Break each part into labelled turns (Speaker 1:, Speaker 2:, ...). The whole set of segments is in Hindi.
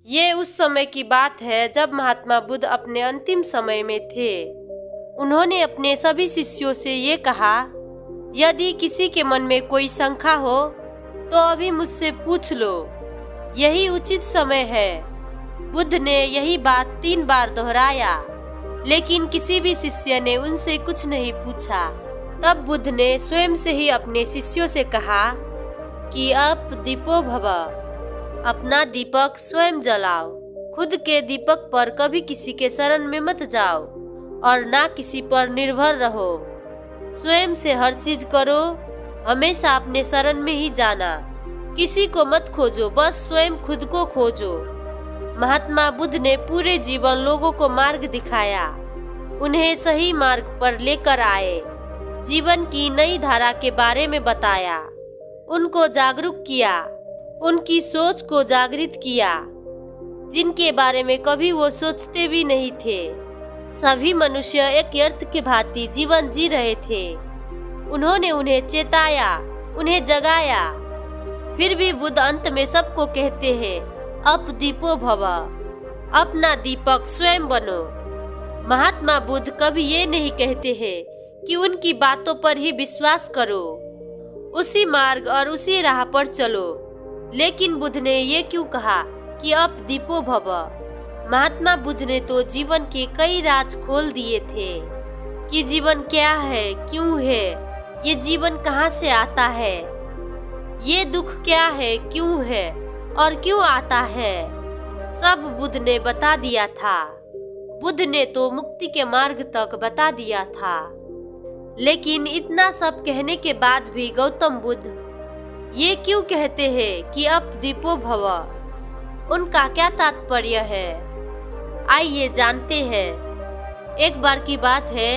Speaker 1: ये उस समय की बात है जब महात्मा बुद्ध अपने अंतिम समय में थे। उन्होंने अपने सभी शिष्यों से ये कहा, यदि किसी के मन में कोई शंका हो तो अभी मुझसे पूछ लो, यही उचित समय है। बुद्ध ने यही बात 3 बार दोहराया, लेकिन किसी भी शिष्य ने उनसे कुछ नहीं पूछा। तब बुद्ध ने स्वयं से ही अपने शिष्यों से कहा कि अब दीपो भव, अपना दीपक स्वयं जलाओ। खुद के दीपक पर कभी किसी के शरण में मत जाओ और ना किसी पर निर्भर रहो। स्वयं से हर चीज करो, हमेशा अपने शरण में ही जाना। किसी को मत खोजो, बस स्वयं खुद को खोजो। महात्मा बुद्ध ने पूरे जीवन लोगों को मार्ग दिखाया, उन्हें सही मार्ग पर लेकर आए, जीवन की नई धारा के बारे में बताया, उनको जागरूक किया, उनकी सोच को जागृत किया, जिनके बारे में कभी वो सोचते भी नहीं थे। सभी मनुष्य एक यर्थ के भांति जीवन जी रहे थे। उन्होंने उन्हें चेताया, उन्हें जगाया। फिर भी बुद्ध अंत में सबको कहते हैं, अप दीपो भव, अपना दीपक स्वयं बनो। महात्मा बुद्ध कभी ये नहीं कहते हैं कि उनकी बातों पर ही विश्वास करो, उसी मार्ग और उसी राह पर चलो। लेकिन बुद्ध ने ये क्यों कहा कि अप दीपो भव? महात्मा बुद्ध ने तो जीवन के कई राज खोल दिए थे कि जीवन क्या है, क्यों है, ये जीवन कहाँ से आता है, ये दुख क्या है, क्यों है और क्यों आता है, सब बुद्ध ने बता दिया था। बुद्ध ने तो मुक्ति के मार्ग तक बता दिया था। लेकिन इतना सब कहने के बाद भी गौतम बुद्ध ये क्यों कहते हैं कि अप दीपो भव? उनका क्या तात्पर्य है? आइए जानते हैं। एक बार की बात है,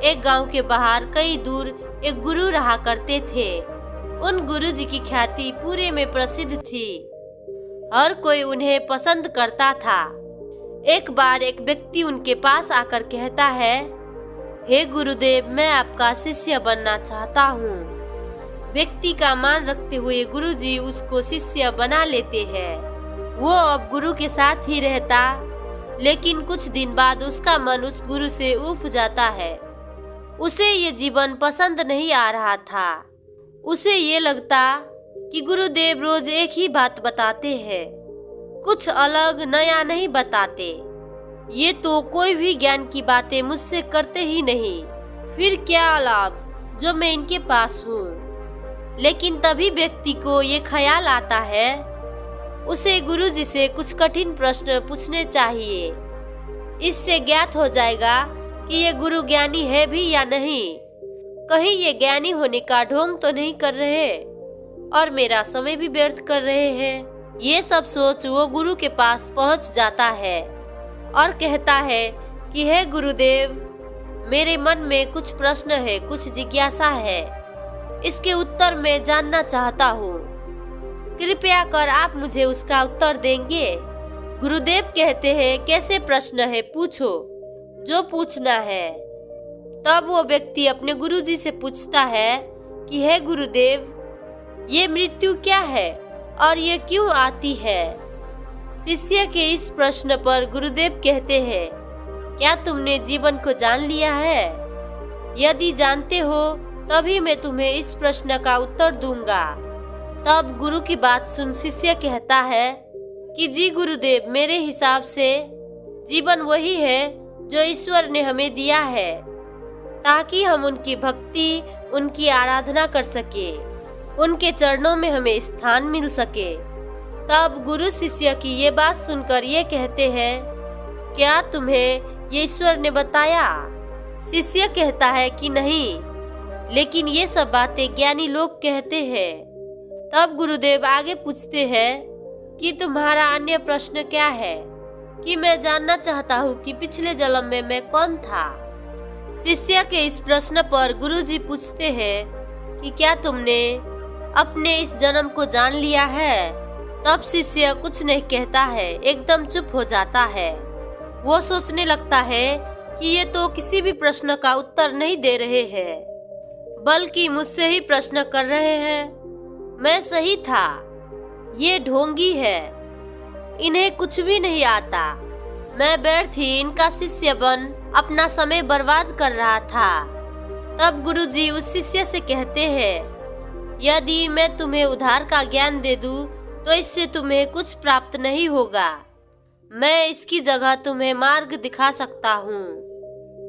Speaker 1: एक गांव के बाहर कई दूर एक गुरु रहा करते थे। उन गुरु जी की ख्याति पूरे में प्रसिद्ध थी, हर कोई उन्हें पसंद करता था। एक बार एक व्यक्ति उनके पास आकर कहता है, हे गुरुदेव, मैं आपका शिष्य बनना चाहता हूँ। व्यक्ति का मान रखते हुए गुरुजी उसको शिष्य बना लेते हैं। वो अब गुरु के साथ ही रहता, लेकिन कुछ दिन बाद उसका मन उस गुरु से उब जाता है। उसे ये जीवन पसंद नहीं आ रहा था। उसे ये लगता कि गुरुदेव रोज एक ही बात बताते हैं, कुछ अलग नया नहीं बताते। ये तो कोई भी ज्ञान की बातें मुझसे करते ही नहीं, फिर क्या लाभ जो मैं इनके पास हूँ। लेकिन तभी व्यक्ति को ये ख्याल आता है, उसे गुरुजी से कुछ कठिन प्रश्न पूछने चाहिए। इससे ज्ञात हो जाएगा कि ये गुरु ज्ञानी है भी या नहीं, कहीं ये ज्ञानी होने का ढोंग तो नहीं कर रहे और मेरा समय भी व्यर्थ कर रहे हैं। ये सब सोच वो गुरु के पास पहुंच जाता है और कहता है कि हे गुरुदेव, मेरे मन में कुछ प्रश्न है, कुछ जिज्ञासा है, इसके उत्तर मैं जानना चाहता हूँ। कृपया कर आप मुझे उसका उत्तर देंगे। गुरुदेव कहते हैं, कैसे प्रश्न है, पूछो जो पूछना है। तब वो व्यक्ति अपने गुरुजी से पूछता है कि हे गुरुदेव, ये मृत्यु क्या है और ये क्यों आती है? शिष्य के इस प्रश्न पर गुरुदेव कहते हैं, क्या तुमने जीवन को जान लिया है? यदि जानते हो तभी मैं तुम्हें इस प्रश्न का उत्तर दूंगा। तब गुरु की बात सुन शिष्य कहता है कि जी गुरुदेव, मेरे हिसाब से जीवन वही है जो ईश्वर ने हमें दिया है, ताकि हम उनकी भक्ति, उनकी आराधना कर सके, उनके चरणों में हमें स्थान मिल सके। तब गुरु शिष्य की ये बात सुनकर ये कहते हैं, क्या तुम्हें ये ईश्वर ने बताया? शिष्य कहता है कि नहीं, लेकिन ये सब बातें ज्ञानी लोग कहते हैं। तब गुरुदेव आगे पूछते हैं कि तुम्हारा अन्य प्रश्न क्या है? कि मैं जानना चाहता हूँ कि पिछले जन्म में मैं कौन था। शिष्य के इस प्रश्न पर गुरुजी पूछते हैं कि क्या तुमने अपने इस जन्म को जान लिया है? तब शिष्य कुछ नहीं कहता है, एकदम चुप हो जाता है। वो सोचने लगता है कि ये तो किसी भी प्रश्न का उत्तर नहीं दे रहे हैं, बल्कि मुझसे ही प्रश्न कर रहे हैं। मैं सही था, ये ढोंगी है। इन्हें कुछ भी नहीं आता। मैं व्यर्थ ही इनका शिष्य बन अपना समय बर्बाद कर रहा था। तब गुरुजी उस शिष्य से कहते हैं, यदि मैं तुम्हें उधार का ज्ञान दे दूं, तो इससे तुम्हें कुछ प्राप्त नहीं होगा। मैं इसकी जगह तुम्हें मार्ग दिखा सकता हूँ,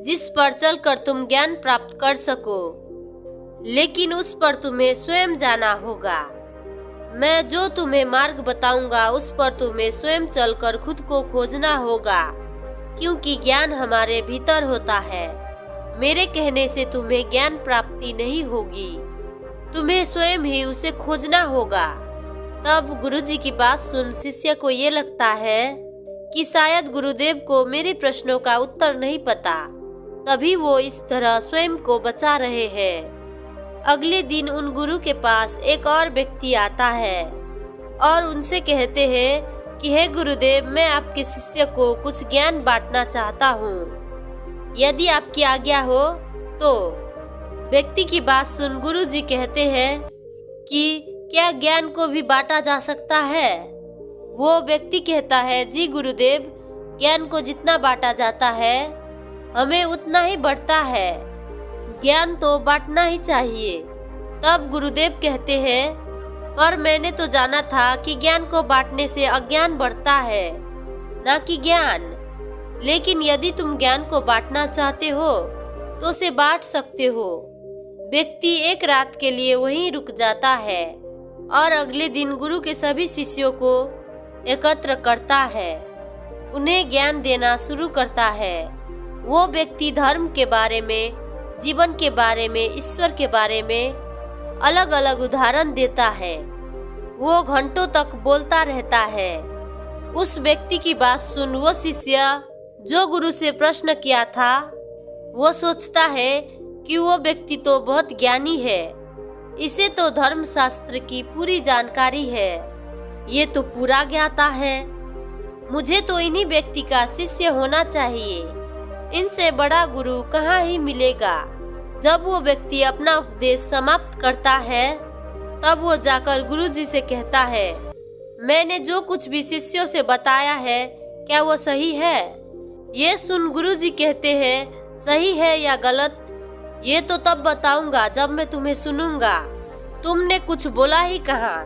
Speaker 1: जिस पर चलकर तुम ज्ञान प्राप्त कर सको, लेकिन उस पर तुम्हें स्वयं जाना होगा। मैं जो तुम्हें मार्ग बताऊंगा उस पर तुम्हें स्वयं चलकर खुद को खोजना होगा, क्योंकि ज्ञान हमारे भीतर होता है। मेरे कहने से तुम्हें ज्ञान प्राप्ति नहीं होगी, तुम्हें स्वयं ही उसे खोजना होगा। तब गुरुजी की बात सुन शिष्य को ये लगता है कि शायद गुरुदेव को मेरे प्रश्नों का उत्तर नहीं पता, तभी वो इस तरह स्वयं को बचा रहे हैं। अगले दिन उन गुरु के पास एक और व्यक्ति आता है और उनसे कहते हैं कि हे गुरुदेव, मैं आपके शिष्य को कुछ ज्ञान बांटना चाहता हूँ, यदि आपकी आज्ञा हो तो। व्यक्ति की बात सुन गुरुजी कहते हैं कि क्या ज्ञान को भी बांटा जा सकता है? वो व्यक्ति कहता है, जी गुरुदेव, ज्ञान को जितना बांटा जाता है हमें उतना ही बढ़ता है, ज्ञान तो बांटना ही चाहिए। तब गुरुदेव कहते हैं, पर मैंने तो जाना था कि ज्ञान को बांटने से अज्ञान बढ़ता है, ना कि ज्ञान। लेकिन यदि तुम ज्ञान को बांटना चाहते हो तो उसे बांट सकते हो। व्यक्ति एक रात के लिए वहीं रुक जाता है और अगले दिन गुरु के सभी शिष्यों को एकत्र करता है, उन्हें ज्ञान देना शुरू करता है। वो व्यक्ति धर्म के बारे में, जीवन के बारे में, ईश्वर के बारे में अलग अलग उदाहरण देता है। वो घंटों तक बोलता रहता है। उस व्यक्ति की बात सुन वो शिष्य जो गुरु से प्रश्न किया था, वो सोचता है कि वो व्यक्ति तो बहुत ज्ञानी है, इसे तो धर्म शास्त्र की पूरी जानकारी है, ये तो पूरा ज्ञाता है, मुझे तो इन्हीं व्यक्ति का शिष्य होना चाहिए, इनसे बड़ा गुरु कहाँ ही मिलेगा। जब वो व्यक्ति अपना उपदेश समाप्त करता है तब वो जाकर गुरुजी से कहता है, मैंने जो कुछ भी शिष्यों से बताया है क्या वो सही है? ये सुन गुरुजी कहते हैं, सही है या गलत ये तो तब बताऊंगा जब मैं तुम्हें सुनूंगा। तुमने कुछ बोला ही कहाँ?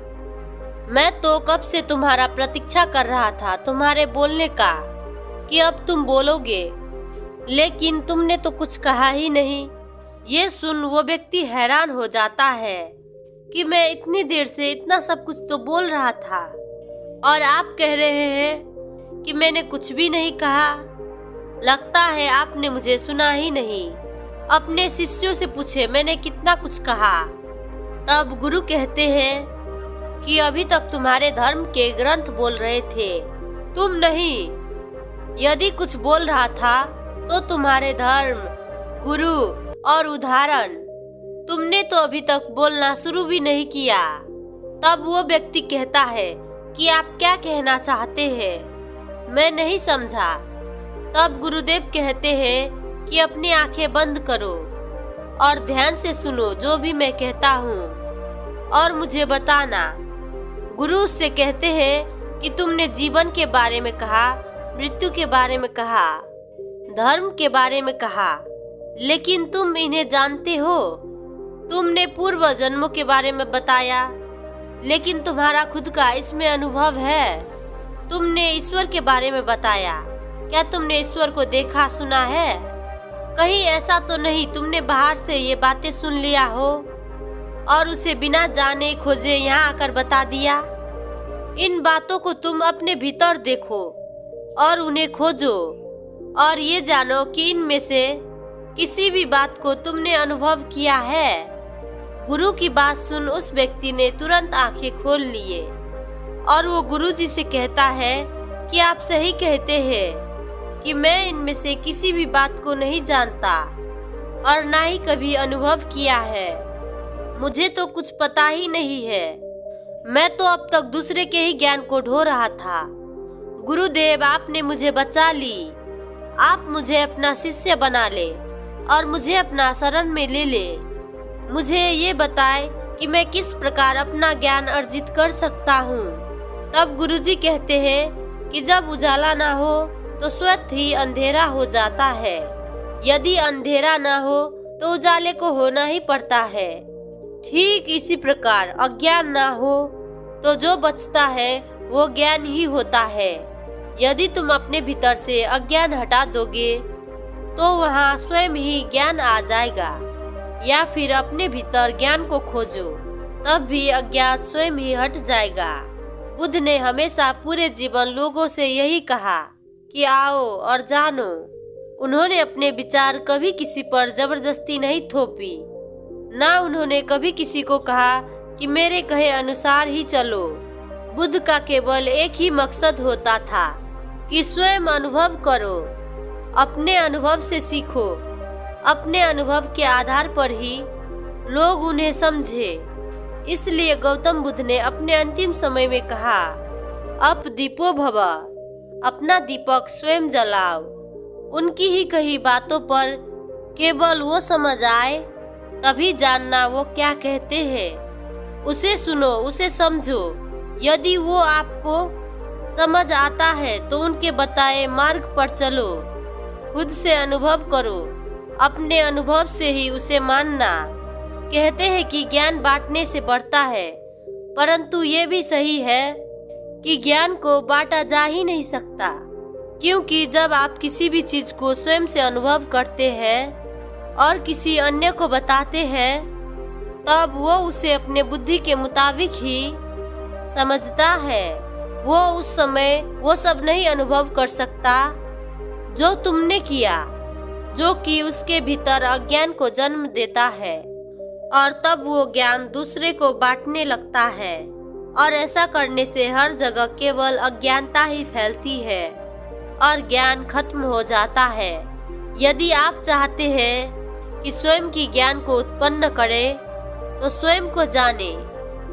Speaker 1: मैं तो कब से तुम्हारा प्रतीक्षा कर रहा था तुम्हारे बोलने का कि अब तुम बोलोगे, लेकिन तुमने तो कुछ कहा ही नहीं। ये सुन वो व्यक्ति हैरान हो जाता है कि मैं इतनी देर से इतना सब कुछ तो बोल रहा था और आप कह रहे हैं कि मैंने कुछ भी नहीं कहा। लगता है आपने मुझे सुना ही नहीं। अपने शिष्यों से पूछे मैंने कितना कुछ कहा। तब गुरु कहते हैं कि अभी तक तुम्हारे धर्म के ग्रंथ बोल रहे थे, तुम नहीं। यदि कुछ बोल रहा था तो तुम्हारे धर्म, गुरु और उदाहरण, तुमने तो अभी तक बोलना शुरू भी नहीं किया। तब वो व्यक्ति कहता है कि आप क्या कहना चाहते हैं, मैं नहीं समझा। तब गुरुदेव कहते हैं कि अपनी आंखें बंद करो और ध्यान से सुनो जो भी मैं कहता हूँ और मुझे बताना। गुरु उससे कहते हैं कि तुमने जीवन के बारे में कहा, मृत्यु के बारे में कहा, धर्म के बारे में कहा, लेकिन तुम इन्हें जानते हो। तुमने पूर्व जन्मों के बारे में बताया, लेकिन तुम्हारा खुद का इसमें अनुभव है। तुमने ईश्वर के बारे में बताया, क्या तुमने ईश्वर को देखा सुना है? कहीं ऐसा तो नहीं तुमने बाहर से ये बातें सुन लिया हो और उसे बिना जाने खोजे यहाँ आकर बता दिया? इन बातों को तुम अपने भीतर देखो और उन्हें खोजो और ये जानो कि इनमें से किसी भी बात को तुमने अनुभव किया है। गुरु की बात सुन उस व्यक्ति ने तुरंत आंखें खोल लिए और वो गुरुजी से कहता है कि आप सही कहते हैं कि मैं इनमें से किसी भी बात को नहीं जानता और ना ही कभी अनुभव किया है। मुझे तो कुछ पता ही नहीं है। मैं तो अब तक दूसरे के ही ज्ञान को ढो रहा था। गुरुदेव, आपने मुझे बचा ली। आप मुझे अपना शिष्य बना ले और मुझे अपना शरण में ले ले। मुझे ये बताए कि मैं किस प्रकार अपना ज्ञान अर्जित कर सकता हूँ। तब गुरुजी कहते हैं कि जब उजाला ना हो तो स्वतः ही अंधेरा हो जाता है। यदि अंधेरा ना हो तो उजाले को होना ही पड़ता है। ठीक इसी प्रकार अज्ञान ना हो तो जो बचता है वो ज्ञान ही होता है। यदि तुम अपने भीतर से अज्ञान हटा दोगे तो वहाँ स्वयं ही ज्ञान आ जाएगा, या फिर अपने भीतर ज्ञान को खोजो, तब भी अज्ञान स्वयं ही हट जाएगा। बुद्ध ने हमेशा पूरे जीवन लोगों से यही कहा कि आओ और जानो। उन्होंने अपने विचार कभी किसी पर जबरदस्ती नहीं थोपी, ना उन्होंने कभी किसी को कहा कि मेरे कहे अनुसार ही चलो। बुद्ध का केवल एक ही मकसद होता था कि स्वयं अनुभव करो, अपने अनुभव से सीखो। अपने अनुभव के आधार पर ही लोग उन्हें समझे। इसलिए गौतम बुद्ध ने अपने अंतिम समय में कहा, अप दीपो भव, अपना दीपक स्वयं जलाओ। उनकी ही कही बातों पर केवल वो समझ आए तभी जानना वो क्या कहते हैं। उसे सुनो, उसे समझो। यदि वो आपको समझ आता है तो उनके बताए मार्ग पर चलो। खुद से अनुभव करो, अपने अनुभव से ही उसे मानना। कहते हैं कि ज्ञान बांटने से बढ़ता है, परंतु ये भी सही है कि ज्ञान को बांटा जा ही नहीं सकता, क्योंकि जब आप किसी भी चीज को स्वयं से अनुभव करते हैं और किसी अन्य को बताते हैं, तब वो उसे अपने बुद्धि के मुताबिक ही समझता है। वो उस समय वो सब नहीं अनुभव कर सकता जो तुमने किया, जो कि उसके भीतर अज्ञान को जन्म देता है, और तब वो ज्ञान दूसरे को बांटने लगता है। और ऐसा करने से हर जगह केवल अज्ञानता ही फैलती है और ज्ञान खत्म हो जाता है। यदि आप चाहते हैं कि स्वयं की ज्ञान को उत्पन्न करें तो स्वयं को जाने,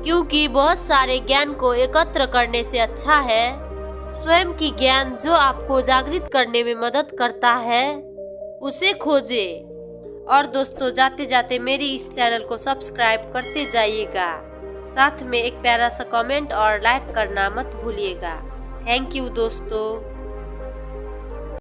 Speaker 1: क्योंकि बहुत सारे ज्ञान को एकत्र करने से अच्छा है स्वयं की ज्ञान जो आपको जागृत करने में मदद करता है, उसे खोजे। और दोस्तों, जाते जाते मेरी इस चैनल को सब्सक्राइब करते जाइएगा, साथ में एक प्यारा सा कमेंट और लाइक करना मत भूलिएगा। थैंक यू दोस्तों।